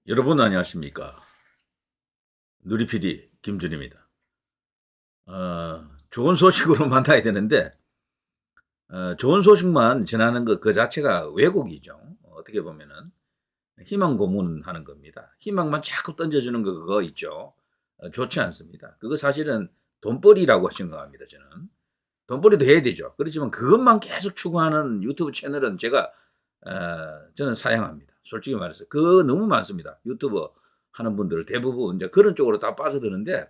여러분 안녕하십니까? 누리PD 김준입니다. 좋은 소식으로 만나야 되는데 좋은 소식만 전하는 그 자체가 왜곡이죠. 어떻게 보면은 희망 고문하는 겁니다. 희망만 자꾸 던져주는 그거 있죠. 좋지 않습니다. 그거 사실은 돈벌이라고 생각합니다. 저는 돈벌이도 해야 되죠. 그렇지만 그것만 계속 추구하는 유튜브 채널은 저는 사양합니다. 솔직히 말해서 그거 너무 많습니다. 유튜버 하는 분들 대부분 이제 그런 쪽으로 다 빠져드는데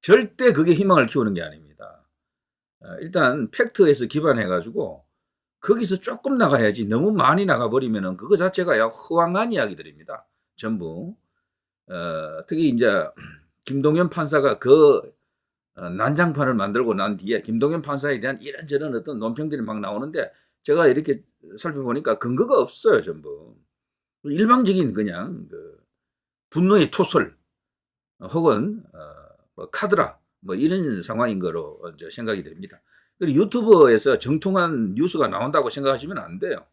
절대 그게 희망을 키우는 게 아닙니다. 일단 팩트에서 기반해 가지고 거기서 조금 나가야지 너무 많이 나가버리면은 그거 자체가 허황한 이야기들입니다. 전부. 특히 이제 김동연 판사가 난장판을 만들고 난 뒤에 김동연 판사에 대한 이런저런 어떤 논평들이 막 나오는데 제가 이렇게 살펴보니까 근거가 없어요, 전부. 일방적인 그냥 분노의 토설 혹은 뭐 카드라 뭐 이런 상황인 거로 이제 생각이 됩니다. 그리고 유튜브에서 정통한 뉴스가 나온다고 생각하시면 안 돼요.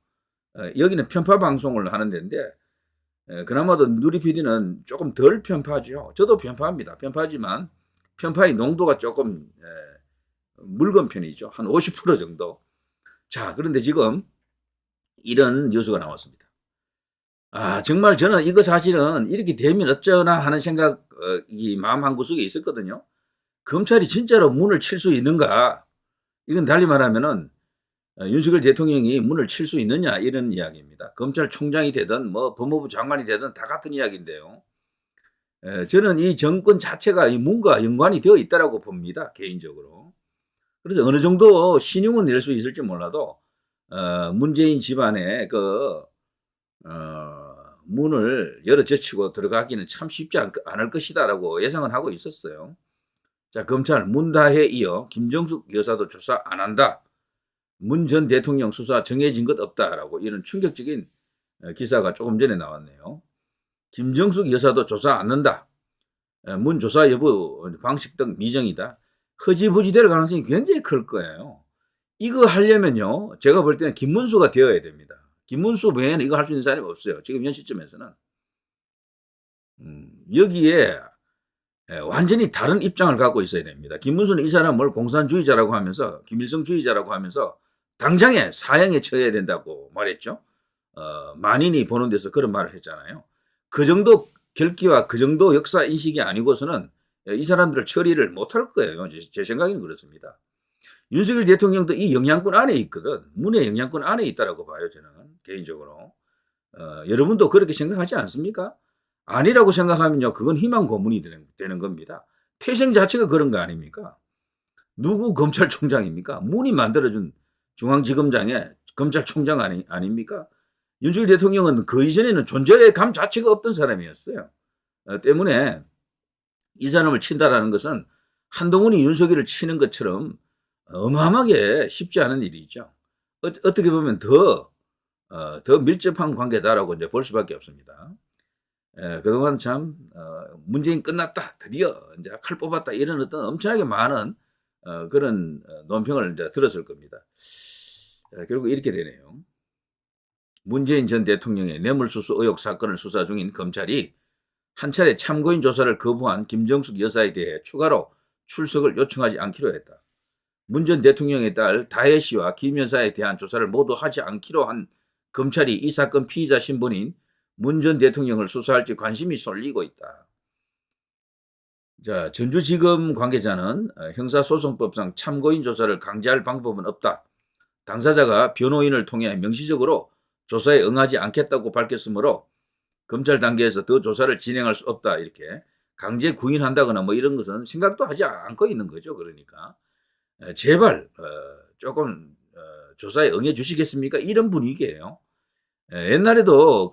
여기는 편파 방송을 하는 데인데 그나마도 누리PD는 조금 덜 편파죠. 저도 편파합니다. 편파지만 편파의 농도가 조금 묽은 편이죠. 한 50% 정도. 자, 그런데 지금 이런 뉴스가 나왔습니다. 정말 저는 이거 사실은 이렇게 되면 어쩌나 하는 생각이 마음 한구석에 있었거든요. 검찰이 진짜로 문을 칠 수 있는가? 이건 달리 말하면은 윤석열 대통령이 문을 칠 수 있느냐 이런 이야기입니다. 검찰총장이 되든 뭐 법무부 장관이 되든 다 같은 이야기인데요. 저는 이 정권 자체가 이 문과 연관이 되어 있다라고 봅니다. 개인적으로. 그래서 어느 정도 신용은 낼 수 있을지 몰라도 문재인 집안의 문을 열어젖히고 들어가기는 참 쉽지 않을 것이다라고 예상은 하고 있었어요. 자, 검찰 문다혜에 이어 김정숙 여사도 조사 안 한다. 문 전 대통령 수사 정해진 것 없다라고 이런 충격적인 기사가 조금 전에 나왔네요. 김정숙 여사도 조사 않는다. 문 조사 여부 방식 등 미정이다. 허지부지 될 가능성이 굉장히 클 거예요. 이거 하려면요, 제가 볼 때는 김문수가 되어야 됩니다. 김문수 외에는 이거 할 수 있는 사람이 없어요. 지금 현 시점에서는. 여기에 완전히 다른 입장을 갖고 있어야 됩니다. 김문수는 이 사람을 공산주의자라고 하면서 김일성주의자라고 하면서 당장에 사형에 처해야 된다고 말했죠. 만인이 보는 데서 그런 말을 했잖아요. 그 정도 결기와 그 정도 역사 인식이 아니고서는 이 사람들을 처리를 못할 거예요. 제 생각에는 그렇습니다. 윤석열 대통령도 이 영향권 안에 있거든. 문의 영향권 안에 있다라고 봐요, 저는 개인적으로. 여러분도 그렇게 생각하지 않습니까? 아니라고 생각하면요, 그건 희망 고문이 되는 겁니다. 태생 자체가 그런 거 아닙니까? 누구 검찰총장입니까? 문이 만들어준 중앙지검장의 검찰총장 아닙니까? 윤석열 대통령은 그 이전에는 존재의 감 자체가 없던 사람이었어요. 때문에 이 사람을 친다라는 것은 한동훈이 윤석열을 치는 것처럼 어마어마하게 쉽지 않은 일이죠. 어떻게 보면 더 밀접한 관계다라고 이제 볼 수밖에 없습니다. 그동안 참 문재인 끝났다, 드디어 이제 칼 뽑았다 이런 어떤 엄청나게 많은 그런 논평을 이제 들었을 겁니다. 결국 이렇게 되네요. 문재인 전 대통령의 뇌물수수 의혹 사건을 수사 중인 검찰이 한 차례 참고인 조사를 거부한 김정숙 여사에 대해 추가로 출석을 요청하지 않기로 했다. 문 전 대통령의 딸 다혜 씨와 김 여사에 대한 조사를 모두 하지 않기로 한 검찰이 이 사건 피의자 신분인 문 전 대통령을 수사할지 관심이 쏠리고 있다. 자, 전주지검 관계자는 형사소송법상 참고인 조사를 강제할 방법은 없다. 당사자가 변호인을 통해 명시적으로 조사에 응하지 않겠다고 밝혔으므로 검찰 단계에서 더 조사를 진행할 수 없다. 이렇게 강제 구인한다거나 뭐 이런 것은 생각도 하지 않고 있는 거죠. 그러니까 제발 조금 조사에 응해 주시겠습니까? 이런 분위기예요. 옛날에도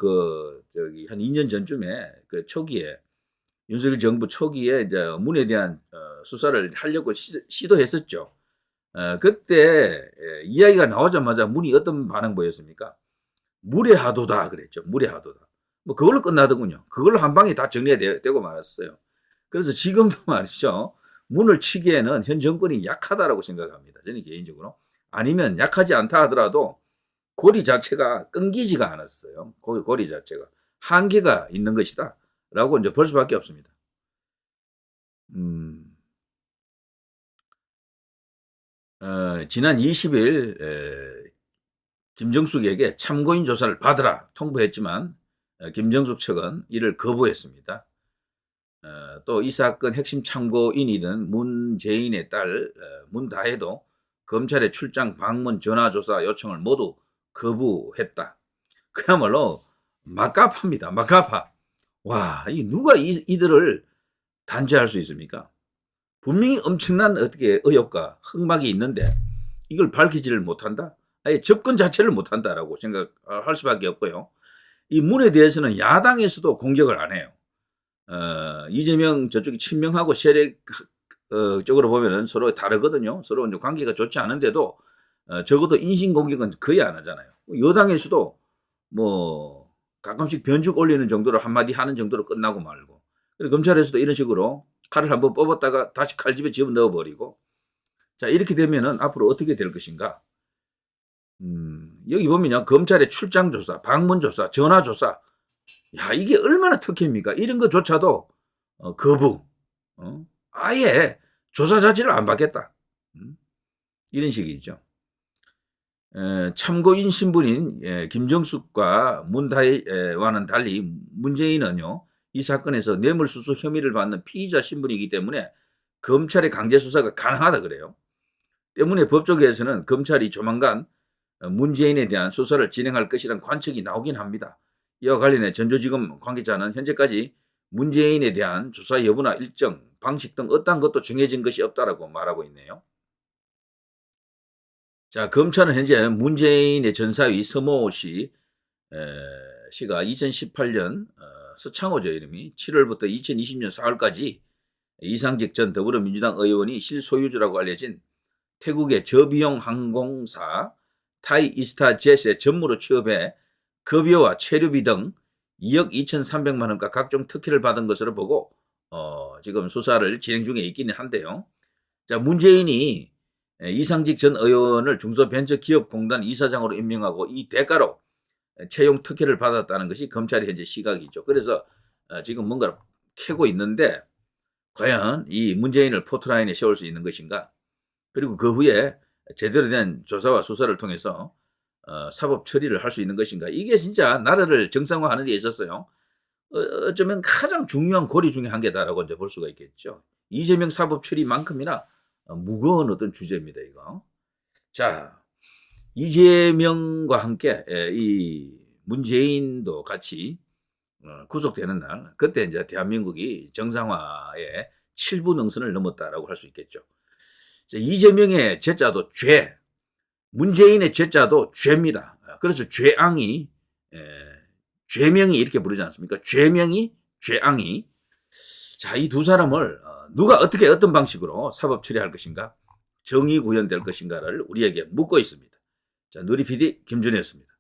한 2년 전쯤에 그 초기에 윤석열 정부 초기에 이제 문에 대한 수사를 하려고 시도했었죠. 그때 이야기가 나오자마자 문이 어떤 반응 보였습니까? 무례하도다 그랬죠. 무례하도다. 뭐 그걸로 끝나더군요. 그걸로 한 방에 다 정리되고 말았어요. 그래서 지금도 말이죠. 문을 치기에는 현 정권이 약하다라고 생각합니다. 저는 개인적으로. 아니면 약하지 않다 하더라도 고리 자체가 끊기지가 않았어요. 고리 자체가. 한계가 있는 것이다. 라고 이제 볼 수밖에 없습니다. 지난 20일 김정숙에게 참고인 조사를 받으라 통보했지만 김정숙 측은 이를 거부했습니다. 또 이 사건 핵심 참고인이던 문재인의 딸 문다혜도 검찰의 출장 방문 전화조사 요청을 모두 거부했다. 그야말로 막가파입니다. 막가파. 와, 누가 이들을 단죄할 수 있습니까? 분명히 엄청난 어떻게 의혹과 흑막이 있는데 이걸 밝히지를 못한다? 아예 접근 자체를 못한다라고 생각할 수밖에 없고요. 이 문에 대해서는 야당에서도 공격을 안 해요. 이재명 저쪽이 친명하고 세력적으로 보면은 서로 다르거든요. 서로 이제 관계가 좋지 않은데도 적어도 인신공격은 거의 안 하잖아요. 여당에서도 뭐 가끔씩 변죽 올리는 정도로 한마디 하는 정도로 끝나고 말고, 검찰에서도 이런 식으로 칼을 한번 뽑았다가 다시 칼집에 집어 넣어버리고, 자, 이렇게 되면은 앞으로 어떻게 될 것인가? 여기 보면요, 검찰의 출장조사, 방문조사, 전화조사, 야, 이게 얼마나 특혜입니까? 이런 것조차도 거부, 아예 조사 자체를 안 받겠다. 이런 식이죠. 참고인 신분인 김정숙과 문다혜와는 달리 문재인은요, 이 사건에서 뇌물수수 혐의를 받는 피의자 신분이기 때문에 검찰의 강제수사가 가능하다 그래요. 때문에 법조계에서는 검찰이 조만간 문재인에 대한 수사를 진행할 것이라는 관측이 나오긴 합니다. 이와 관련해 전조지검 관계자는 현재까지 문재인에 대한 조사 여부나 일정, 방식 등 어떠한 것도 정해진 것이 없다라고 말하고 있네요. 자, 검찰은 현재 문재인의 전사위 서모 씨가 2018년 서창호죠, 이름이. 7월부터 2020년 4월까지 이상직 전 더불어민주당 의원이 실소유주라고 알려진 태국의 저비용 항공사 타이이스타젯의 전무로 취업해 급여와 체류비 등 2억 2,300만 원과 각종 특혜를 받은 것으로 보고 지금 수사를 진행 중에 있기는 한데요. 자, 문재인이 이상직 전 의원을 중소벤처기업공단 이사장으로 임명하고 이 대가로 채용 특혜를 받았다는 것이 검찰의 현재 시각이죠. 그래서 지금 뭔가를 캐고 있는데 과연 이 문재인을 포트라인에 세울 수 있는 것인가? 그리고 그 후에 제대로 된 조사와 수사를 통해서 사법 처리를 할 수 있는 것인가? 이게 진짜 나라를 정상화하는 데 있어서요, 어쩌면 가장 중요한 고리 중에 한 개다라고 이제 볼 수가 있겠죠. 이재명 사법 처리만큼이나 무거운 어떤 주제입니다, 이거. 자, 이재명과 함께 이 문재인도 같이 구속되는 날, 그때 이제 대한민국이 정상화의 7부 능선을 넘었다라고 할 수 있겠죠. 자, 이재명의 죄자도 죄, 문재인의 죄자도 죄입니다. 그래서 죄앙이, 죄명이 이렇게 부르지 않습니까? 죄명이, 죄앙이. 자, 이 두 사람을 누가 어떻게 어떤 방식으로 사법 처리할 것인가, 정의 구현될 것인가를 우리에게 묻고 있습니다. 자, 누리 PD 김준혜였습니다.